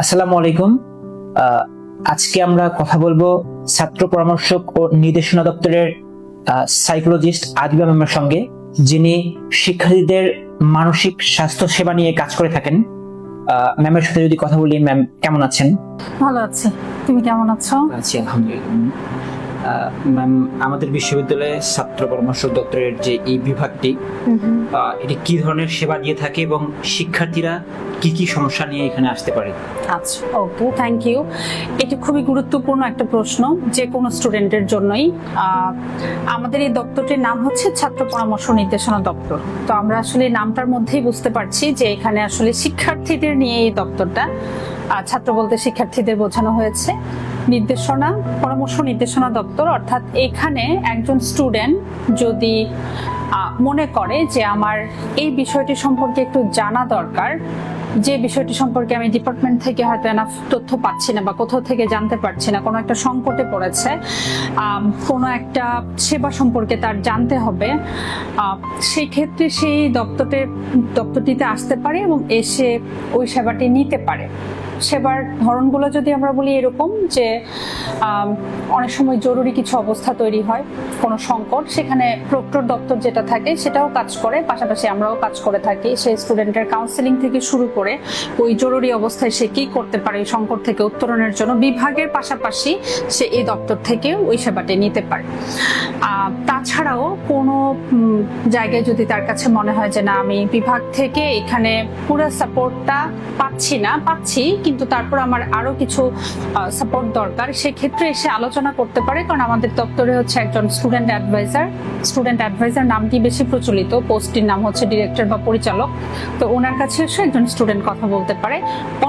আসসালামু আলাইকুম। আজকে আমরা কথা বলবো ছাত্র পরামর্শক ও নির্দেশনা দপ্তরের সাইকোলজিস্ট আদিবা ম্যামের সঙ্গে, যিনি শিক্ষার্থীদের মানসিক স্বাস্থ্য সেবা নিয়ে কাজ করে থাকেন। ম্যামের সাথে যদি কথা বলি, ম্যাম কেমন আছেন? ভালো আছি, তুমি কেমন আছো? আছি আলহামদুলিল্লাহ। ম্যাম, আমাদের বিশ্ববিদ্যালয়ে ছাত্র পরামর্শক দপ্তরের যে এই বিভাগটি, এটি কি ধরনের সেবা দিয়ে থাকে এবং শিক্ষার্থীরা কি কি সমস্যা নিয়ে এখানে আসতে পারে? আচ্ছা, ওকে, থ্যাংক ইউ। এটি খুবই গুরুত্বপূর্ণ একটা প্রশ্ন যে কোনো স্টুডেন্টের জন্যই। আমাদের এই দপ্তরটির নাম হচ্ছে ছাত্র পরামর্শ নির্দেশনা দপ্তর। তো আমরা আসলে নামটার মধ্যেই বুঝতে পারছি যে এখানে আসলে শিক্ষার্থীদের নিয়ে এই দপ্তরটা। ছাত্র বলতে শিক্ষার্থীদের বোঝানো হয়েছে। নির্দেশনা পরামর্শ নির্দেশনা দপ্তর অর্থাৎ এখানে একজন স্টুডেন্ট যদি মনে করে যে আমার এই বিষয়টি সম্পর্কে একটু জানা দরকার, যে বিষয়টি সম্পর্কে আমি ডিপার্টমেন্ট থেকে হয়তো এনাফ তথ্য পাচ্ছি না বা কোথাও থেকে জানতে পারছি না, কোনো একটা সংকটে পড়েছে, কোনো একটা সেবা সম্পর্কে তার জানতে হবে, সেই ক্ষেত্রে সেই দপ্তরটিতে আসতে পারে এবং এসে ওই সেবাটি নিতে পারে। সেবার ধরনগুলো যদি আমরা বলি এরকম যে অনেক সময় জরুরি কিছু অবস্থা তৈরি হয়, কোনো সংকট, সেখানে প্রক্টর দপ্তর যেটা থাকে সেটাও কাজ করে, পাশাপাশি আমরাও কাজ করে থাকি। সেই স্টুডেন্টের কাউন্সেলিং থেকে শুরু করে ওই জরুরি অবস্থায় সে কি করতে পারে এই সংকট থেকে উত্তরণের জন্য বিভাগের পাশাপাশি সে এই দপ্তর থেকে ওই সেবাটি নিতে পারে। তাছাড়াও কোনো জায়গায় যদি তার কাছে মনে হয় যে না, আমি বিভাগ থেকে এখানে পুরো সাপোর্টটা পাচ্ছি কিন্তু তারপর আমার আরো কিছু সাপোর্ট দরকার, সেক্ষেত্রে এসে আলোচনা করতে পারে। কারণ আমাদের দপ্তরে হচ্ছে একজন স্টুডেন্ট অ্যাডভাইজার নামটি বেশি প্রচলিত, পোস্টটির নাম হচ্ছে ডিরেক্টর বা পরিচালক। তো ওনার কাছে এসে একজন স্টুডেন্ট কথা বলতে পারে।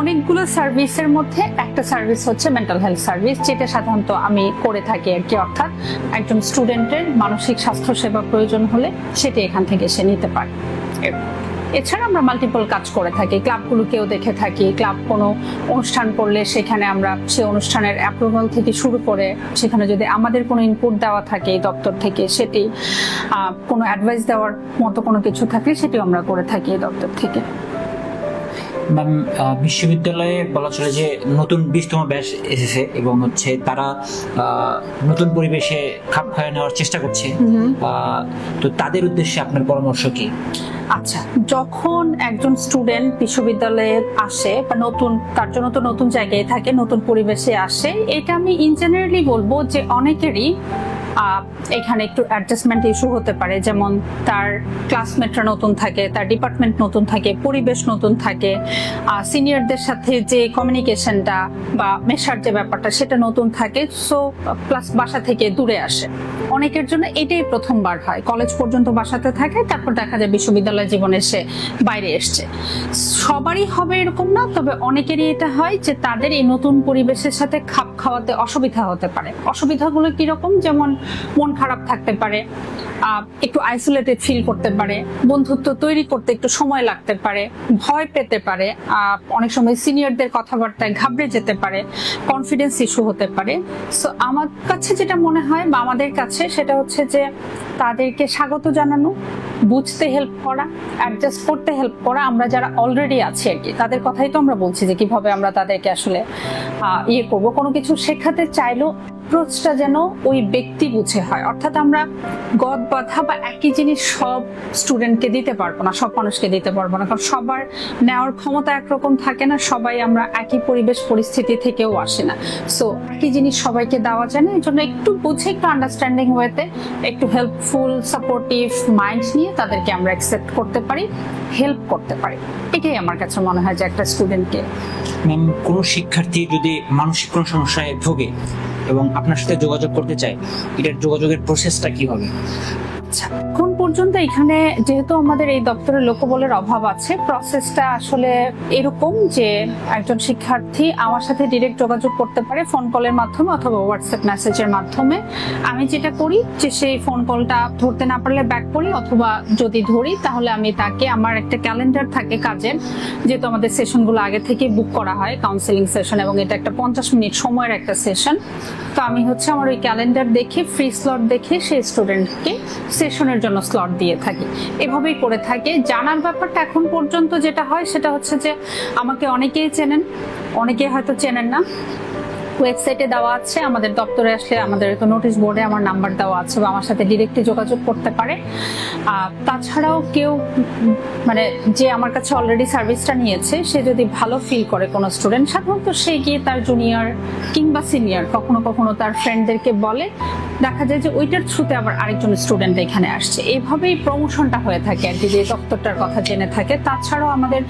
অনেকগুলো সার্ভিসের মধ্যে একটা সার্ভিস হচ্ছে মেন্টাল হেলথ সার্ভিস, যেটা সাধারণত আমি করে থাকি আর কি। অর্থাৎ একজন স্টুডেন্টের মানসিক স্বাস্থ্য সেবা প্রয়োজন হলে সেটি এখান থেকে সে নিতে পারে। এছাড়া আমরা মাল্টিপল কাজ করে থাকি, ক্লাবগুলোকেও দেখে থাকি। ক্লাব কোনো অনুষ্ঠান করলে সেখানে আমরা সেই অনুষ্ঠানের অ্যাপ্রুভাল থেকে শুরু করে সেখানে যদি আমাদের কোনো ইনপুট দেওয়া থাকে এই দপ্তর থেকে, সেটি কোনো অ্যাডভাইস দেওয়ার মতো কোনো কিছু থাকলে সেটিও আমরা করে থাকি এই দপ্তর থেকে। ম্যাম, বিশ্ববিদ্যালয়ে বলা চলে যে নতুন 20তম ব্যাচ এসেছে এবং হচ্ছে তারা নতুন পরিবেশে খাপ খাইয়ে নেওয়ার চেষ্টা করছে। তো তাদের উদ্দেশ্যে আপনার পরামর্শ কি? আচ্ছা, যখন একজন স্টুডেন্ট বিশ্ববিদ্যালয়ে আসে বা তার জন্য তো নতুন জায়গায় থাকে, নতুন পরিবেশে আসে, এটা আমি ইন জেনারেলি বলবো যে অনেকেরই এখানে একটু অ্যাডজাস্টমেন্ট ইস্যু হতে পারে। যেমন তার ক্লাসমেটরা নতুন থাকে, তার ডিপার্টমেন্ট নতুন থাকে, পরিবেশ নতুন থাকে, সিনিয়রদের সাথে যে কমিউনিকেশনটা বা মেশার যে ব্যাপারটা সেটা নতুন থাকে। সো প্লাস বাসা থেকে দূরে আসে, অনেকের জন্য এটাই প্রথমবার হয়। কলেজ পর্যন্ত বাসাতে থাকে, তারপর দেখা যায় বিশ্ববিদ্যালয় জীবনে সে বাইরে এসছে। সবারই হবে এরকম না, তবে অনেকেরই এটা হয় যে তাদের এই নতুন পরিবেশের সাথে খাপ খাওয়াতে অসুবিধা হতে পারে। অসুবিধাগুলো কিরকম? যেমন মন খারাপ থাকতে পারে, একটু আইসোলেটেড ফিল করতে পারে, বন্ধুত্ব তৈরি করতে একটু সময় লাগতে পারে, ভয় পেতে পারে, অনেক সময় সিনিয়রদের কথাবার্তায় ঘাবড়ে যেতে পারে, কনফিডেন্স ইস্যু হতে পারে। সো আমার কাছে যেটা মনে হয় বা আমাদের কাছে সেটা হচ্ছে যে তাদেরকে স্বাগত জানানো, বুঝতে হেল্প করা, অ্যাডজাস্ট করতে হেল্প করা। আমরা যারা অলরেডি আছি আর কি, তাদের কথাই তো আমরা বলছি যে কিভাবে আমরা তাদেরকে আসলে করবো। কোনো কিছু শেখাতে চাইলেও অ্যাপ্রোচটা যেন ওই ব্যক্তি বুঝে হয়। অর্থাৎ আমরা গদ বাঁধা বা একই জিনিস সব স্টুডেন্টকে দিতে পারবো না, সব মানুষকে দিতে পারবো না, কারণ সবার নেওয়ার ক্ষমতা একরকম থাকে না। সবাই আমরা একই পরিবেশ পরিস্থিতি থেকেও আসে না। সো একই জিনিস সবাইকে দেওয়া যায় না। এই জন্য একটু বুঝে, একটু আন্ডারস্ট্যান্ডিং ওয়েতে, একটু হেল্পফুল সাপোর্টিভ মাইন্ড নিয়ে তাদেরকে আমরা অ্যাকসেপ্ট করতে পারি, হেল্প করতে পারি। এটাই আমার কাছে মনে হয় যে একটা স্টুডেন্টকে। ম্যাম, কোনো শিক্ষার্থী যদি মানসিক কোনো সমস্যায় ভোগে এবং আপনার সাথে যোগাযোগ করতে চায়, এটার যোগাযোগের প্রসেসটা কি হবে? এখন পর্যন্ত এখানে যেহেতু আমাদের এই দপ্তরে লোকবলের অভাব আছে, প্রসেসটা আসলে এরকম যে একজন শিক্ষার্থী আমার সাথে ডিরেক্ট যোগাযোগ করতে পারে ফোন কলের মাধ্যমে অথবা হোয়াটসঅ্যাপ মেসেজের মাধ্যমে। আমি যেটা করি যে সেই ফোন কলটা ধরতে না পারলে ব্যাক করি, অথবা যদি ধরি তাহলে আমি তাকে, আমার একটা ক্যালেন্ডার থাকে কাজের, যেহেতু আমাদের সেশনগুলো আগে থেকে বুক করা হয়, কাউন্সেলিং সেশন, এবং এটা একটা 50 মিনিট সময়ের একটা সেশন। তো আমি হচ্ছে আমার ওই ক্যালেন্ডার দেখে, ফ্রি স্লট দেখে সেই স্টুডেন্টকে সেশনের জন্য স্লট দিয়ে থাকি, এভাবেই করে থাকে। জানার ব্যাপারটা এখন পর্যন্ত যেটা হয় সেটা হচ্ছে যে আমাকে অনেকেই চেনেন, অনেকেই হয়তো চেনেন না। ওয়েবসাইটে দেওয়া আছে, আমাদের দপ্তরে আসলে আমাদের তো নোটিশ বোর্ডে আমার নাম্বার দেওয়া আছে, বা আমার সাথে ডিরেক্টলি যোগাযোগ করতে পারে। তাছাড়াও কেউ মানে যে আমার কাছে অলরেডি সার্ভিসটা নিয়েছে, সে যদি ভালো ফিল করে কোনো স্টুডেন্ট, সাধারণত সে গিয়ে তার জুনিয়র কিংবা সিনিয়র, কখনো কখনো তার ফ্রেন্ডদেরকে বলে, দেখা যায় যে ওইটার থ্রুতে আবার আরেকজন স্টুডেন্ট এখানে আসছে। এইভাবেই প্রমোশনটা হয়ে থাকে আর কি, যে দপ্তরটার কথা জেনে থাকে। তাছাড়াও আমাদের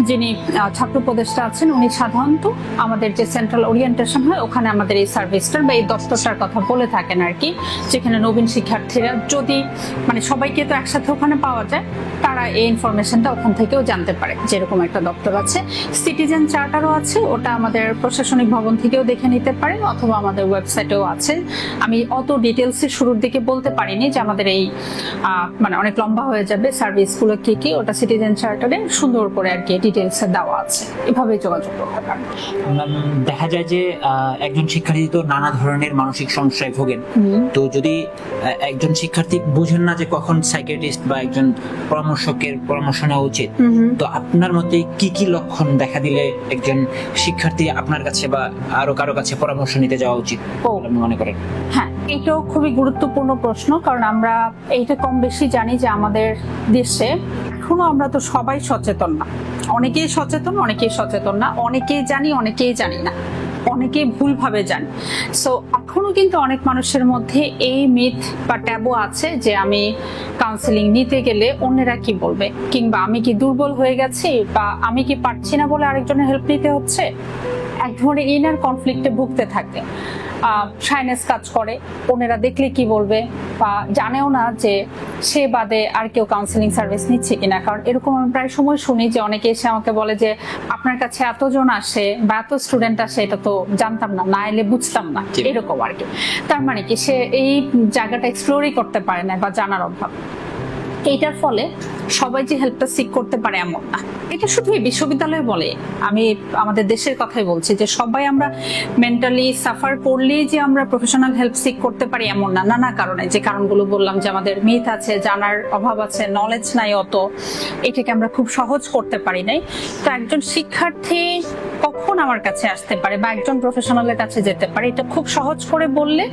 যিনি ছাত্র উপদেষ্টা আছেন, উনি সাধারণত আমাদের যে সেন্ট্রাল ওরিয়েন্টেশন হয় ওখানে আমাদের এই সার্ভিসটার বা এই দপ্তরটার কথা বলে থাকেন আর কি, যেখানে নবীন শিক্ষার্থীরা যদি মানে সবাইকে তো একসাথে ওখানে পাওয়া যায়, তারা এই ইনফরমেশনটা ওখান থেকেও জানতে পারে যেরকম একটা দপ্তর আছে। সিটিজেন চার্টারও আছে, ওটা আমাদের প্রশাসনিক ভবন থেকেও দেখে নিতে পারেন, অথবা আমাদের ওয়েবসাইটেও আছে। আমি অত ডিটেলসে শুরুর দিকে বলতে পারিনি যে আমাদের এই মানে অনেক লম্বা হয়ে যাবে সার্ভিসগুলো কি কি, ওটা সিটিজেন চার্টারে সুন্দর করে আর কি ডিটেলসে দেওয়া আছে, এভাবে যোগাযোগ করতে পারেন। দেখা যায় যে একজন শিক্ষার্থী তো নানা ধরনের মানসিক সমস্যায় ভোগেন, তো যদি একজন শিক্ষার্থী বুঝেন না যে কখন সাইকিয়াট্রিস্ট বা একজন পরামর্শকের পরামর্শ নেওয়া উচিত, তো আপনার মতে কি কি লক্ষণ দেখা দিলে একজন শিক্ষার্থী আপনার কাছে বা আরো কারো কাছে পরামর্শ নিতে যাওয়া উচিত আপনি মনে করেন? হ্যাঁ, এটাও খুবই গুরুত্বপূর্ণ প্রশ্ন, কারণ আমরা এইটা কম বেশি জানি যে আমাদের দেশে এখনো আমরা তো সবাই সচেতন না। অনেকেই সচেতন, অনেকেই সচেতন না, অনেকেই জানি, অনেকেই জানি না, অনেকেই ভুলভাবে জানি। সো এখনো কিন্তু অনেক মানুষের মধ্যে এই মিথ বা ট্যাবু আছে যে আমি কাউন্সেলিং নিতে গেলে অন্যেরা কি বলবে, কিংবা আমি কি দুর্বল হয়ে গেছি, বা আমি কি পারছি না বলে আরেকজনের হেল্প নিতে হচ্ছে। এক ধরনের ইনার কনফ্লিক্টে ভুগতে থাকে, শাইনেস কাজ করে, অন্যেরা দেখলে কি বলবে, বা জানেও না যে সে বাদে আর কেউ কাউন্সেলিং সার্ভিস নিচ্ছে কিনা। কারণ এরকম আমি প্রায় সময় শুনি যে অনেকে এসে আমাকে বলে যে আপনার কাছে এতজন আসে বা এত স্টুডেন্ট আসে, এটা তো জানতাম না, না এলে বুঝতাম না, এরকম আর কি। তার মানে কি সে এই জায়গাটা এক্সপ্লোরই করতে পারে না বা জানার অভাব। এইটার ফলে সবাই যে হেল্পটা সিক করতে পারে এমন না। এটা শুধু এই বিশ্ববিদ্যালয়ে বলে, আমি আমাদের দেশের কথাই বলছি, যে সবাই আমরা মেন্টালি সাফার করলেই যে আমরা প্রফেশনাল হেল্প সিক করতে পারি এমন না। নানা কারণে, যে কারণগুলো বললাম, যে আমাদের মিথ আছে, জানার অভাব আছে, নলেজ নাই অত, এটাকে আমরা খুব সহজ করতে পারি নাই। তো একজন শিক্ষার্থী কখন আমার কাছে আসতে পারে বা একজন প্রফেশনালের কাছে যেতে পারে, এটা খুব সহজ করে বললে,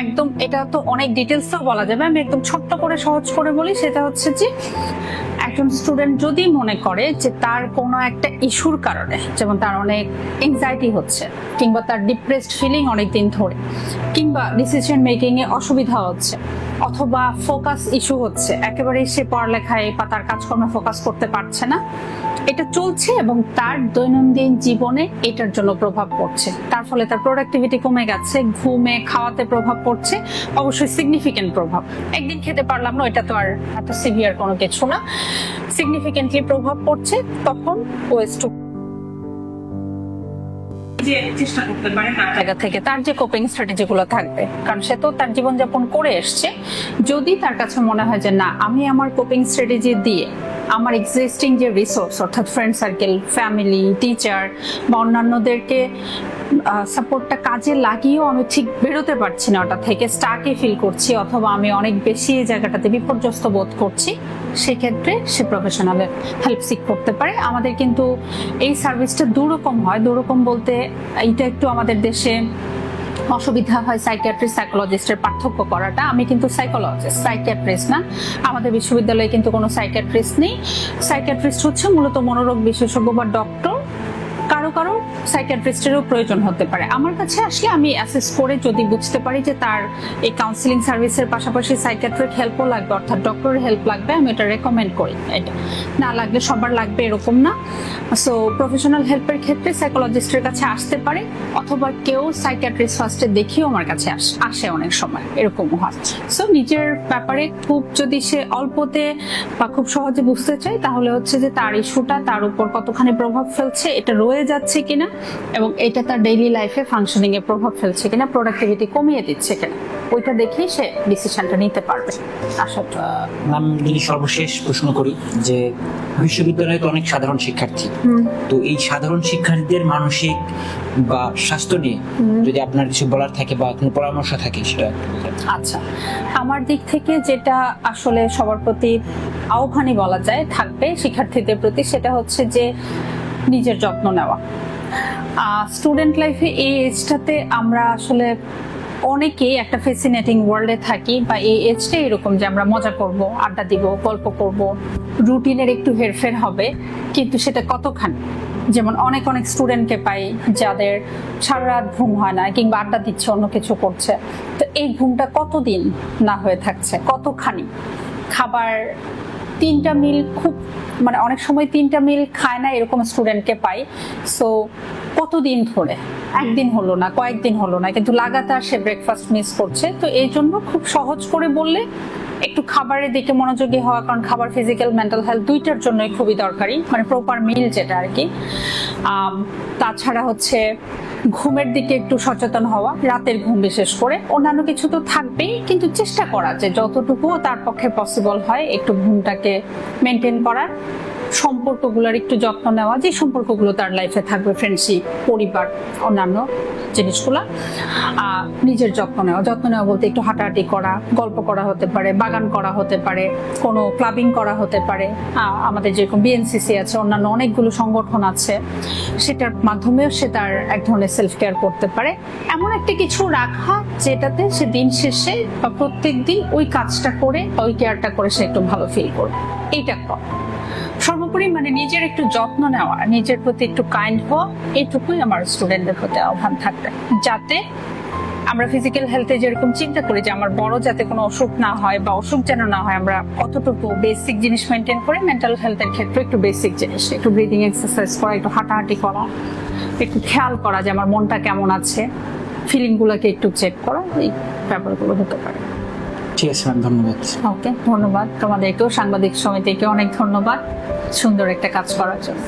একদম এটা তো অনেক ডিটেলসও বলা যাবে, আমি একদম ছোট্ট করে সহজ করে বলি। সেটা হচ্ছে যে একজন স্টুডেন্ট যদি মনে করে যে তার কোনো একটা ইস্যুর কারণে, যেমন তার অনেক এনজাইটি হচ্ছে, কিংবা তার ডিপ্রেসড ফিলিং অনেক দিন ধরে, কিংবা ডিসিশন মেকিং এ অসুবিধা হচ্ছে, অথবা ফোকাস ইস্যু হচ্ছে, একেবারেই সে পড়ালেখায় বা তার কাজকর্মে ফোকাস করতে পারছে না, এটা চলছে এবং তার দৈনন্দিন জীবনে এটার জন্য প্রভাব পড়ছে, তার ফলে তার প্রোডাক্টিভিটি কমে গেছে, ঘুমে খাওয়াতে প্রভাব পড়ছে, অবশ্যই সিগনিফিকেন্ট প্রভাব। একদিন খেতে পারলাম না, এটা তো আর এত সিভিয়ার কোনো কিছু না, সিগনিফিকেন্টলি প্রভাব পড়ছে, তখন ওএস টু যে চেষ্টা করতে পারে তার জায়গা থেকে তার যে কোপিং স্ট্র্যাটেজি গুলো থাকবে, কারণ সে তো তার জীবনযাপন করে এসছে। যদি তার কাছে মনে হয় যে না, আমি আমার কোপিং স্ট্র্যাটেজি দিয়ে আমার এক্সিস্টিং যে রিসোর্স, অর্থাৎ ফ্রেন্ড সার্কেল, ফ্যামিলি, টিচার বা অন্যান্যদেরকে সাপোর্টটা কাজে লাগিয়েও আমি ঠিক বেরোতে পারছি না, ওটা থেকে স্টাকে ফিল করছি, অথবা আমি অনেক বেশি এই জায়গাটাতে বিপর্যস্ত বোধ করছি, সেক্ষেত্রে সে প্রফেশনালের হেল্প সিক করতে পারে। আমাদের কিন্তু এই সার্ভিসটা দুরকম হয়, দুরকম বলতে এইটা একটু আমাদের দেশে অসুবিধা হয় সাইকিয়াট্রিস্ট সাইকোলজিস্টের পার্থক্য করাটা। আমি কিন্তু সাইকোলজিস্ট, সাইকিয়াট্রিস্ট না। আমাদের বিশ্ববিদ্যালয়ে কিন্তু কোনো সাইকিয়াট্রিস্ট নেই। সাইকিয়াট্রিস্ট হচ্ছে মূলত মনোরোগ বিশেষজ্ঞ বা ডক্টর। কারো কারো সাইকিয়াট্রিস্টেরও প্রয়োজন হতে পারে। আমার কাছে আসলে আমি অ্যাসেস করে যদি বুঝতে পারি যে তার এই কাউন্সিলিং সার্ভিসের পাশাপাশি সাইকিয়াট্রিক হেল্পও লাগবে, অর্থাৎ ডক্টরের হেল্প লাগবে, আমি এটা রেকমেন্ড করি। এটা না লাগলে সবার লাগবে এরকম না। সো প্রফেশনাল হেল্পের ক্ষেত্রে সাইকোলজিস্টের কাছে আসতে পারে, অথবা কেউ সাইকিয়াট্রিস্ট ফার্স্টে দেখিয়েও আমার কাছে আসে, অনেক সময় এরকমও হয়। সো নিজের ব্যাপারে খুব যদি সে অল্পতে বা খুব সহজে বুঝতে চায়, তাহলে হচ্ছে যে তার ইস্যুটা তার উপর কতখানি প্রভাব ফেলছে, এটা রয়ে যাচ্ছে খাচ্ছে কিনা এবং এটা তার ডেইলি লাইফে ফাংশনিং এ প্রভাব ফেলছে কিনা, প্রোডাক্টিভিটি কমিয়ে দিচ্ছে কিনা, ওইটা দেখেই সে ডিসিশনটা নিতে পারবে। আশা করি। ম্যাম, যদি সর্বশেষ প্রশ্ন করি যে বিশ্ববিদ্যালয়ে তো অনেক সাধারণ শিক্ষার্থী, তো এই সাধারণ শিক্ষার্থীদের মানসিক বা স্বাস্থ্য নিয়ে যদি আপনার কিছু বলার থাকে বা কোনো পরামর্শ থাকে সেটা। আচ্ছা, আমার দিক থেকে যেটা আসলে সবার প্রতি আহ্বানই বলা যায় থাকবে শিক্ষার্থীদের প্রতি, সেটা হচ্ছে যে নিজের যত্ন নেওয়া। স্টুডেন্ট লাইফে এই এজটাতে আমরা আসলে অনেকেই একটা ফ্যাসিনেটিং ওয়ার্ল্ডে থাকি, বা এই এজটা এরকম যে আমরা মজা করব, আড্ডা দিব, গল্প করব, রুটিনের একটু হেরফের হবে, কিন্তু সেটা কতখানি। যেমন অনেক অনেক স্টুডেন্টকে পাই যাদের সারা রাত ঘুম হয় না, কিংবা আড্ডা দিচ্ছে, অন্য কিছু করছে। তো এই ঘুমটা কতদিন না হয়ে থাকছে, কতখানি। খাবার 3টা মিল খুব, মানে অনেক সময় 3টা মিল খায় না এরকম স্টুডেন্টকে পাই। সো কতদিন ধরে, একদিন হলো না, কয়েকদিন হলো না, কিন্তু লাগাতার সে ব্রেকফাস্ট মিস করছে। তো এই জন্য খুব সহজ করে বললে একটু খাবারের দিকে মনোযোগী হওয়া, কারণ খাবার ফিজিক্যাল মেন্টাল হেলথ দুইটার জন্যই খুবই দরকারি, মানে প্রপার মিল যেটা আর কি। তাছাড়া হচ্ছে ঘুমের দিকে একটু সচেতন হওয়া, রাতের ঘুম বিশেষ করে। অন্যান্য কিছু তো থাকবেই, কিন্তু চেষ্টা করা যে যতটুকু তার পক্ষে পসিবল হয় একটু ঘুমটাকে মেনটেন করার। সম্পর্কগুলোর একটু যত্ন নেওয়া, যে সম্পর্কগুলো তার লাইফে থাকবে, ফ্রেন্ডশিপ, পরিবার, অন্যান্য জিনিসগুলা। নিজের যত্ন নেওয়া বলতে একটু হাঁটাহাঁটি করা, গল্প করা হতে পারে, বাগান করা হতে পারে, কোনো ক্লাবিং করা হতে পারে। আমাদের যেরকম বিএনসিসি আছে, অন্যান্য অনেকগুলো সংগঠন আছে, সেটার মাধ্যমেও সে তার এক ধরনের সেলফ কেয়ার করতে পারে। এমন একটা কিছু রাখা যেটাতে সে দিন শেষে বা প্রত্যেক দিন ওই কাজটা করে, ওই কেয়ারটা করে সে একটু ভালো ফিল করবে। এইটা কর। সর্বোপরি মানে নিজের একটু যত্ন নেওয়া, নিজের প্রতি একটু কাইন্ড হওয়া, এইটুকুই আমার স্টুডেন্টদের প্রতি আহ্বান থাকবে, যাতে আমরা ফিজিক্যাল হেলথে যেরকম চিন্তা করি যে আমার বড় যাতে কোনো অসুখ না হয় বা অসুখ যেন না হয়, আমরা অতটুকু বেসিক জিনিস মেনটেন করে মেন্টাল হেলথের ক্ষেত্রে একটু বেসিক জিনিস, একটু ব্রিদিং এক্সারসাইজ করা, একটু হাঁটাহাঁটি করা, একটু খেয়াল করা যে আমার মনটা কেমন আছে, ফিলিংগুলোকে একটু চেক করা, এই ব্যাপারগুলো হতে পারে। ঠিক আছে ম্যাম, ধন্যবাদ। ওকে, ধন্যবাদ তোমাদেরকেও, সাংবাদিক সমিতিকে অনেক ধন্যবাদ সুন্দর একটা কাজ করার জন্য।